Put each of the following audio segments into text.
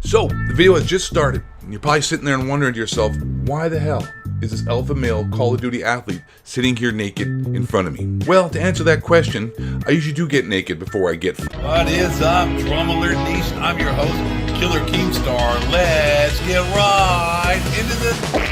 So, the video has just started, and you're probably sitting there and wondering to yourself, why the hell is this alpha male Call of Duty athlete sitting here naked in front of me? Well, to answer that question, I usually do get naked before I get... What is up, Drum Alert Nation? I'm your host, Killer Keemstar. Let's get right into this.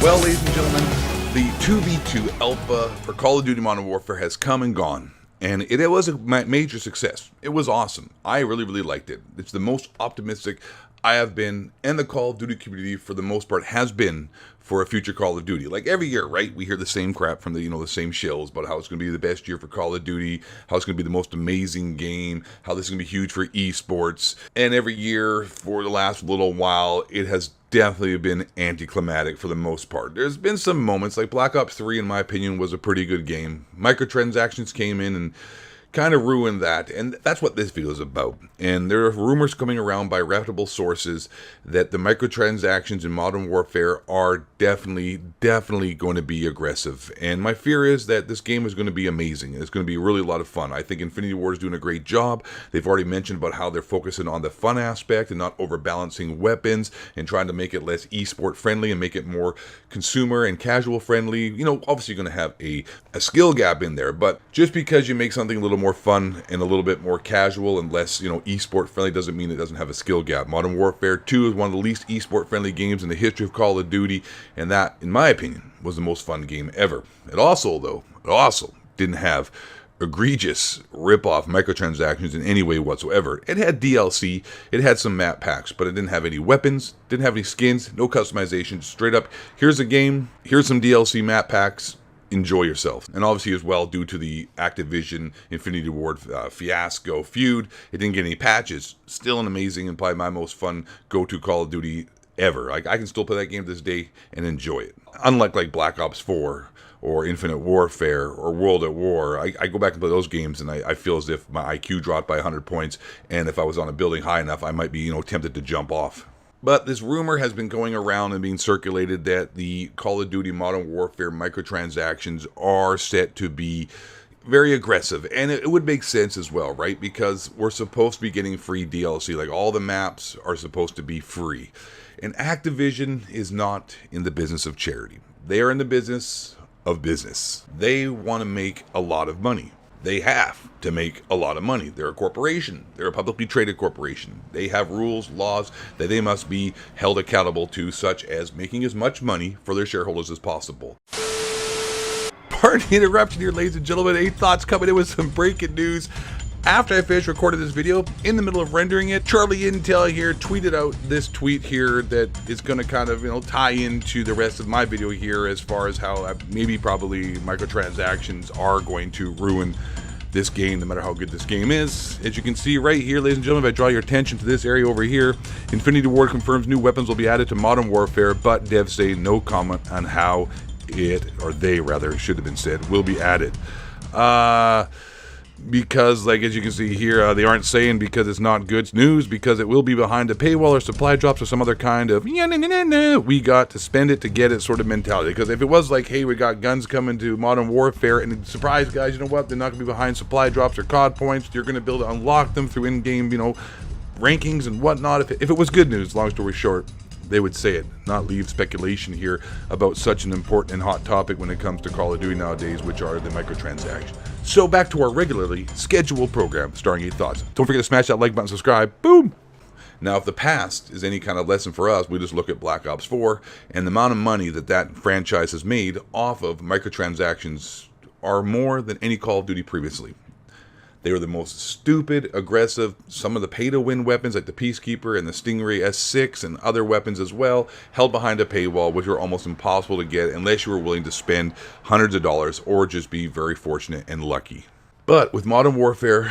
Well, ladies and gentlemen, the 2v2 alpha for Call of Duty Modern Warfare has come and gone, and it was a major success. It was awesome. I really liked it. It's the most optimistic I have been, and the Call of Duty community for the most part has been for a future Call of Duty. Like every year, right? We hear the same crap from the same shills about how it's going to be the best year for Call of Duty, how it's going to be the most amazing game, how this is going to be huge for esports. And every year for the last little while, it has definitely been anticlimactic for the most part. There's been some moments, like Black Ops 3, in my opinion, was a pretty good game. Microtransactions came in and kind of ruined that, and that's what this video is about. And there are rumors coming around by reputable sources that the microtransactions in Modern Warfare are definitely going to be aggressive. And my fear is that this game is going to be amazing. It's going to be really a lot of fun. I think Infinity Ward is doing a great job. They've already mentioned about how they're focusing on the fun aspect and not overbalancing weapons and trying to make it less esport friendly and make it more consumer and casual friendly. Obviously you're going to have a skill gap in there, but just because you make something a little more fun and a little bit more casual and less, esport friendly doesn't mean it doesn't have a skill gap. Modern Warfare 2 is one of the least esport friendly games in the history of Call of Duty, and that, in my opinion, was the most fun game ever. It also didn't have egregious rip-off microtransactions in any way whatsoever. It had DLC, it had some map packs, but it didn't have any weapons, didn't have any skins, no customization. Straight up, here's a game, here's some DLC map packs, enjoy yourself. And obviously as well, due to the Activision Infinity Ward fiasco feud, it didn't get any patches. Still an amazing and probably my most fun go-to Call of Duty ever. I can still play that game to this day and enjoy it. Unlike like Black Ops 4 or Infinite Warfare or World at War, I go back and play those games and I feel as if my IQ dropped by 100 points, and if I was on a building high enough, I might be, tempted to jump off. But this rumor has been going around and being circulated that the Call of Duty Modern Warfare microtransactions are set to be very aggressive. And it would make sense as well, right? Because we're supposed to be getting free DLC. Like all the maps are supposed to be free. And Activision is not in the business of charity. They are in the business of business. They want to make a lot of money. They have to make a lot of money. They're a corporation. They're a publicly traded corporation. They have rules, laws that they must be held accountable to, such as making as much money for their shareholders as possible. Pardon the interruption here, ladies and gentlemen. 8 Thoughts coming in with some breaking news. After I finished recording this video, in the middle of rendering it, Charlie Intel here tweeted out this tweet here that is going to kind of, tie into the rest of my video here as far as how probably microtransactions are going to ruin this game, no matter how good this game is. As you can see right here, ladies and gentlemen, if I draw your attention to this area over here, Infinity Ward confirms new weapons will be added to Modern Warfare, but devs say no comment on how it, or they rather, should have been said, will be added. Because, like, as you can see here, they aren't saying because it's not good news, because it will be behind a paywall or supply drops or some other kind of, we got to spend it to get it sort of mentality. Because if it was like, hey, we got guns coming to Modern Warfare, and surprise, guys, you know what, they're not going to be behind supply drops or COD points, you're going to be able to unlock them through in-game, rankings and whatnot. If it was good news, long story short, they would say it, not leave speculation here about such an important and hot topic when it comes to Call of Duty nowadays, which are the microtransactions. So back to our regularly scheduled program, starring 8 Thoughts. Don't forget to smash that like button, subscribe, boom! Now, if the past is any kind of lesson for us, we just look at Black Ops 4, and the amount of money that franchise has made off of microtransactions are more than any Call of Duty previously. They were the most stupid, aggressive, some of the pay-to-win weapons like the Peacekeeper and the Stingray S6 and other weapons as well, held behind a paywall, which were almost impossible to get unless you were willing to spend hundreds of dollars or just be very fortunate and lucky. But with Modern Warfare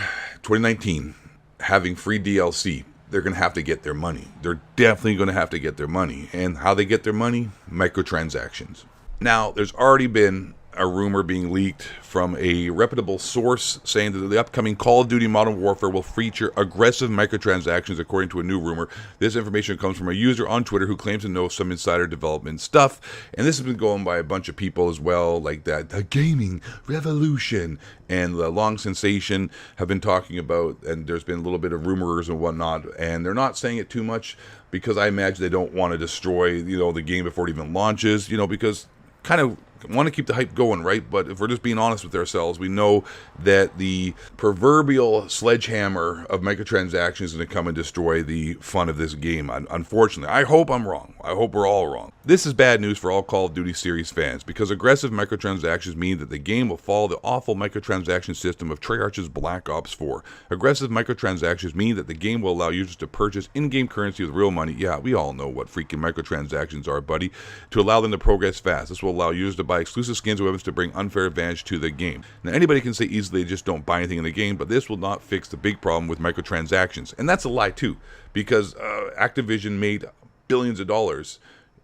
2019 having free DLC, they're going to have to get their money. They're definitely going to have to get their money. And how they get their money? Microtransactions. Now, there's already been a rumor being leaked from a reputable source saying that the upcoming Call of Duty Modern Warfare will feature aggressive microtransactions, according to a new rumor. This information comes from a user on Twitter who claims to know some insider development stuff, and this has been going by a bunch of people as well, like that the gaming revolution and the Long Sensation have been talking about, and there's been a little bit of rumors and whatnot, and they're not saying it too much because I imagine they don't want to destroy, the game before it even launches, because kind of want to keep the hype going, right? But if we're just being honest with ourselves, we know that the proverbial sledgehammer of microtransactions is going to come and destroy the fun of this game. Unfortunately, I hope I'm wrong. I hope we're all wrong. This is bad news for all Call of Duty series fans, because aggressive microtransactions mean that the game will follow the awful microtransaction system of Treyarch's Black Ops 4. Aggressive microtransactions mean that the game will allow users to purchase in-game currency with real money. Yeah, we all know what freaking microtransactions are, buddy. To allow them to progress fast. This will allow users to buy exclusive skins or weapons to bring unfair advantage to the game. Now, anybody can say easily just don't buy anything in the game, but this will not fix the big problem with microtransactions. And that's a lie too, because Activision made billions of dollars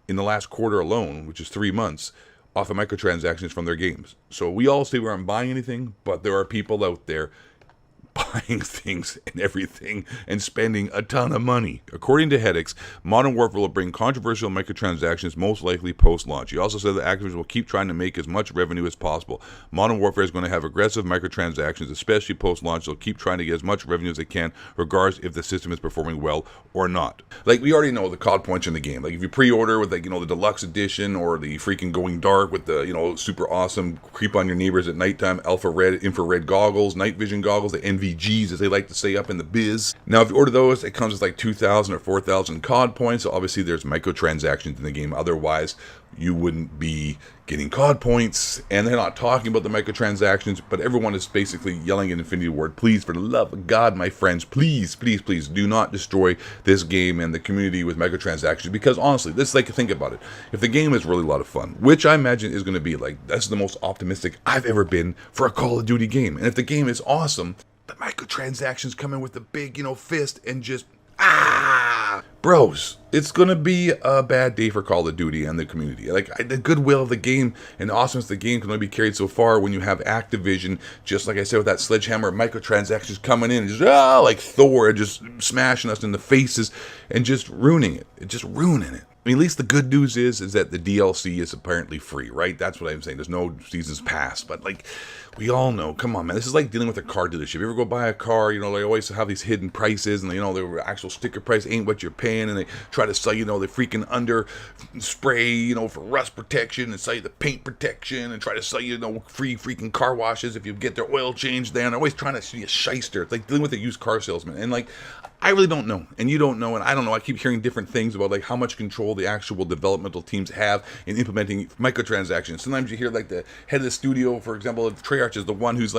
in the last quarter alone, which is 3 months, off of microtransactions from their games. So we all say we aren't buying anything, but there are people out there buying things and everything and spending a ton of money. According to Hedix, Modern Warfare will bring controversial microtransactions most likely post-launch. He also said that Activision will keep trying to make as much revenue as possible. Modern Warfare is going to have aggressive microtransactions, especially post-launch. They'll keep trying to get as much revenue as they can, regardless if the system is performing well or not. Like, we already know the COD points in the game. Like, if you pre-order with, the deluxe edition or the freaking going dark with the, super awesome creep on your neighbors at nighttime, infrared goggles, night vision goggles, the NVGs, as they like to say up in the biz. Now, if you order those, it comes with like 2,000 or 4,000 COD points. So obviously, there's microtransactions in the game. Otherwise, you wouldn't be getting COD points. And they're not talking about the microtransactions, but everyone is basically yelling at Infinity Ward, please, for the love of God, my friends, please, please, please, do not destroy this game and the community with microtransactions. Because honestly, think about it. If the game is really a lot of fun, which I imagine is going to be, that's the most optimistic I've ever been for a Call of Duty game. And if the game is awesome, the microtransactions come in with a big, fist and just, bros, it's going to be a bad day for Call of Duty and the community. The goodwill of the game and the awesomeness of the game can only be carried so far when you have Activision, just like I said, with that sledgehammer of microtransactions coming in and just, like Thor, just smashing us in the faces and just ruining it. Just ruining it. I mean, at least the good news is that the DLC is apparently free, right? That's what I'm saying. There's no seasons pass, but we all know, come on, man, this is like dealing with a car dealership. You ever go buy a car, they always have these hidden prices, and the actual sticker price ain't what you're paying, and they try to sell you, the freaking under spray, for rust protection, and sell you the paint protection, and try to sell you, free freaking car washes if you get their oil changed there, and they're always trying to be a shyster. It's like dealing with a used car salesman, and I really don't know, and you don't know, and I don't know. I keep hearing different things about how much control the actual developmental teams have in implementing microtransactions. Sometimes you hear the head of the studio, for example, of Treyarch, is the one who's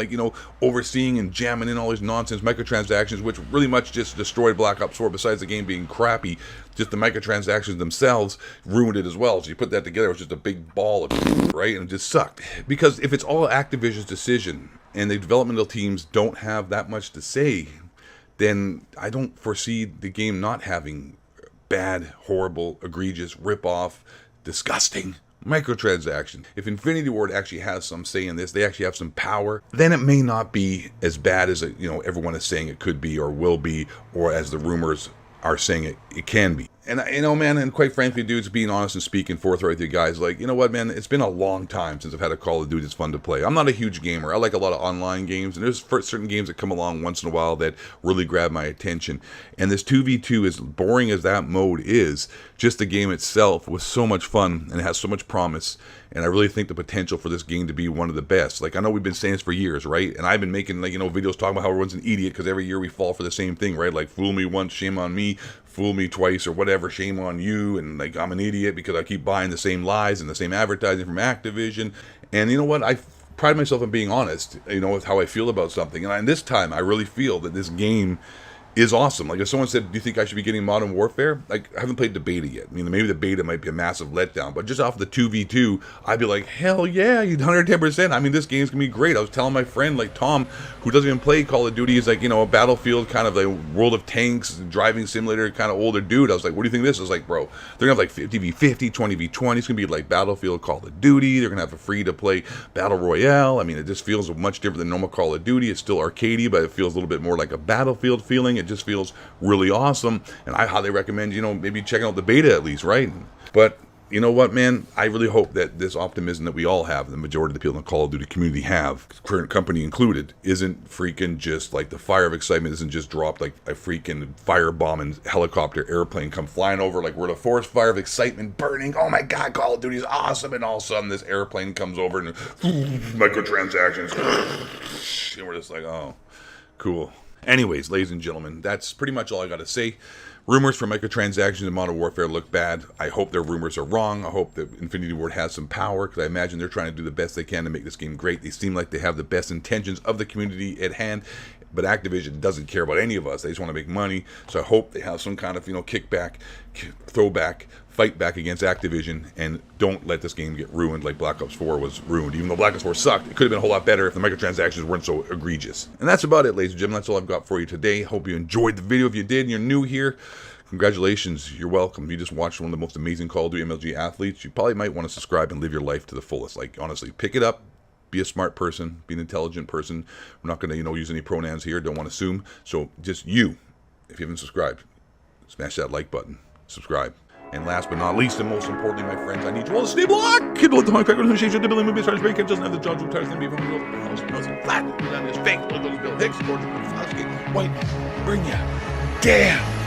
overseeing and jamming in all these nonsense microtransactions, which really much just destroyed Black Ops 4. Besides the game being crappy, just the microtransactions themselves ruined it as well. So you put that together, it was just a big ball of right, and it just sucked. Because if it's all Activision's decision and the developmental teams don't have that much to say, then I don't foresee the game not having bad, horrible, egregious, rip-off, disgusting microtransactions. If Infinity Ward actually has some say in this, they actually have some power, then it may not be as bad as everyone is saying it could be or will be, or as the rumors are saying it can be. And man, and quite frankly, dudes, being honest and speaking forthright with you guys, you know what, man, it's been a long time since I've had a Call of Duty that's fun to play. I'm not a huge gamer. I like a lot of online games, and there's certain games that come along once in a while that really grab my attention. And this 2v2, as boring as that mode is, just the game itself was so much fun and it has so much promise. And I really think the potential for this game to be one of the best. I know we've been saying this for years, right? And I've been making, videos talking about how everyone's an idiot because every year we fall for the same thing, right? Fool me once, shame on me. Fool me twice or whatever, shame on you. And I'm an idiot because I keep buying the same lies and the same advertising from Activision. And you know what? I pride myself on being honest, with how I feel about something. And this time, I really feel that this game is awesome. Like if someone said, do you think I should be getting Modern Warfare? Like I haven't played the beta yet. I mean, maybe the beta might be a massive letdown, but just off the 2v2, I'd be like, hell yeah, you 110%. I mean, this game's gonna be great. I was telling my friend, like Tom, who doesn't even play Call of Duty, he's like, you know, a Battlefield kind of a World of Tanks, driving simulator kind of older dude. I was like, what do you think of this? I was like, bro, they're gonna have like 50v50, 20v20. It's gonna be like Battlefield, Call of Duty. They're gonna have a free to play Battle Royale. I mean, it just feels much different than normal Call of Duty. It's still arcadey, but it feels a little bit more like a Battlefield feeling. It just feels really awesome, and I highly recommend, you know, maybe checking out the beta at least, right? But you know what, man, I really hope that this optimism that we all have, the majority of the people in the Call of Duty community have, current company included, isn't freaking just like the fire of excitement isn't just dropped like a freaking firebomb and helicopter airplane come flying over, like we're the forest fire of excitement burning, oh my god, Call of Duty is awesome, and all of a sudden this airplane comes over and microtransactions and we're just like, oh, cool. Anyways, ladies and gentlemen, that's pretty much all I got to say. Rumors for microtransactions in Modern Warfare look bad. I hope their rumors are wrong. I hope that Infinity Ward has some power, because I imagine they're trying to do the best they can to make this game great. They seem like they have the best intentions of the community at hand, but Activision doesn't care about any of us. They just want to make money. So I hope they have some kind of, you know, kickback, throwback, fight back against Activision, and don't let this game get ruined like Black Ops 4 was ruined. Even though Black Ops 4 sucked, it could have been a whole lot better if the microtransactions weren't so egregious. And that's about it, ladies and gentlemen. That's all I've got for you today. Hope you enjoyed the video. If you did and you're new here, congratulations, you're welcome. You just watched one of the most amazing Call of Duty MLG athletes. You probably might want to subscribe and live your life to the fullest. Like, honestly, pick it up. Be a smart person. Be an intelligent person. We're not going to, you know, use any pronouns here. Don't want to assume. So just you, if you haven't subscribed, smash that like button. Subscribe. And last but not least, and most importantly, my friends, I need you all to stay blocked. Kid with the hard cracker, who changed the movie, starts breaking, doesn't have the jobs, who tries to be from the house, knows it flat, on his face, those Bill Hicks, George Flasky, white, bring ya. Damn.